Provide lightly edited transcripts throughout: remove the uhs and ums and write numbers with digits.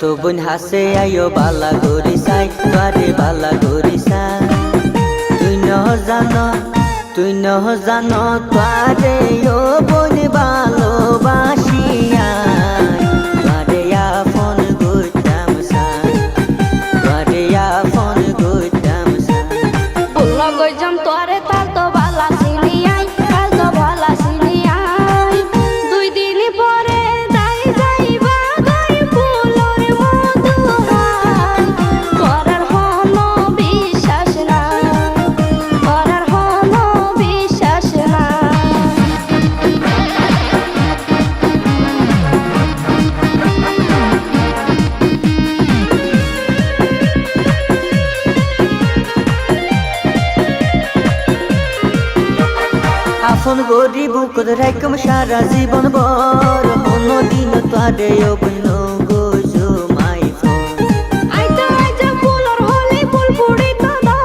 তো বোন হাসে আইও বালা গরি সাই তোরে বালা গরি সাই তুই নহ জানো তোরে ও বোন ভালোবাসিয়া তোরে আপন গইতাম সাই তোরে আপন গইতাম সাই বললা গইজাম তোরে তার তো বালা সিলিয়াই কাল তো বালা সিলিয়াই দুই দিন পরে যাই যাইবা গাই ফুলর মধু হাই করার হলো বিশ্বাস না করার হলো বিশ্বাস না আপন গরি বুকত রাখম সারা জীবন বর হনো দিন তোরে ও বোন গজো মাই ফোন আইতা আইতা ফুলর হলি ফুল ফুড়ি তো দাও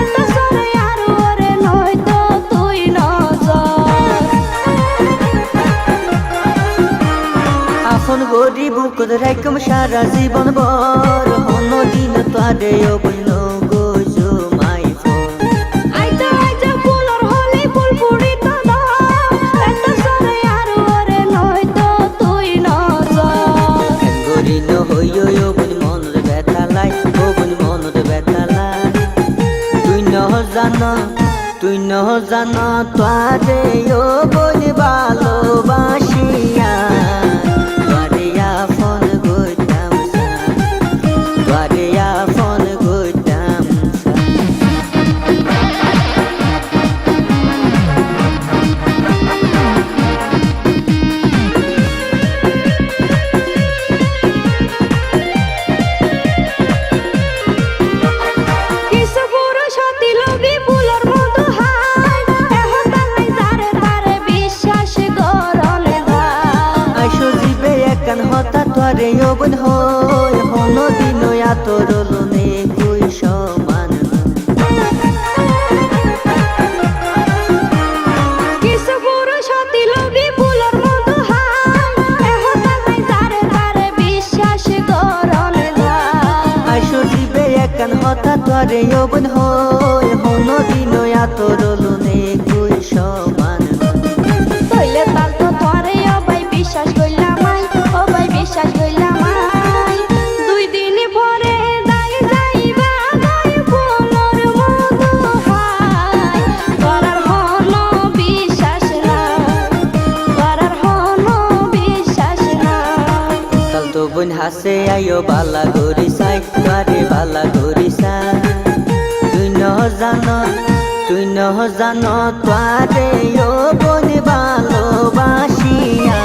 এত সরে আর ওরে নয় তো তুই নজর আপন গরি বুকত রাখম সারা জীবন বর হনো দিন তোরে ও বোন গজো মাই ফোন আইতা আইতা ফুলর হলি ফুল ফুড়ি তো দাও এত সরে আর ওরে নয় তো তুই নজর গরি ন হইও ও বোন মনের ব্যথা লাই ও বোন মনের ব্যথা লাই তুই নহ জানো তোরে ও বোন ভালোবাসিয়া তোরে আপন গইতাম সাই তোরে আপন গইতাম সাই কিছু পুরুষ হতি লগি ফুলর মধু হাই এখন তালাই যারে তারে বিশ্বাস করনে ধাই আইসো জিবে একান হতা তোরে ও বোন হই হনো দিন আতর লোনে কই সমান কিছু পুরুষ হতি লগি ফুলর মধু হাই এখন তালাই যারে তারে বিশ্বাস করনে ধাই আইসো জিবে একান হতা তোরে ও বোন হই হনো দিন আতর লোনে কই সমান তইলে তার তো তোরে অবাই বিশ্বাস কইলাম আই অবাই বিশ্বাস কইলাম আই দুই দিন পরে যাই যাইবা গাই ফুলর মধু হাই করার হলো বিশ্বাস না করার হলো বিশ্বাস না কাল তো বোন হাসে আইও বালা গরি সাই তোরে বালা গরি সাই তুই নহ জানো তোরে ও বোন ভালোবাসিয়া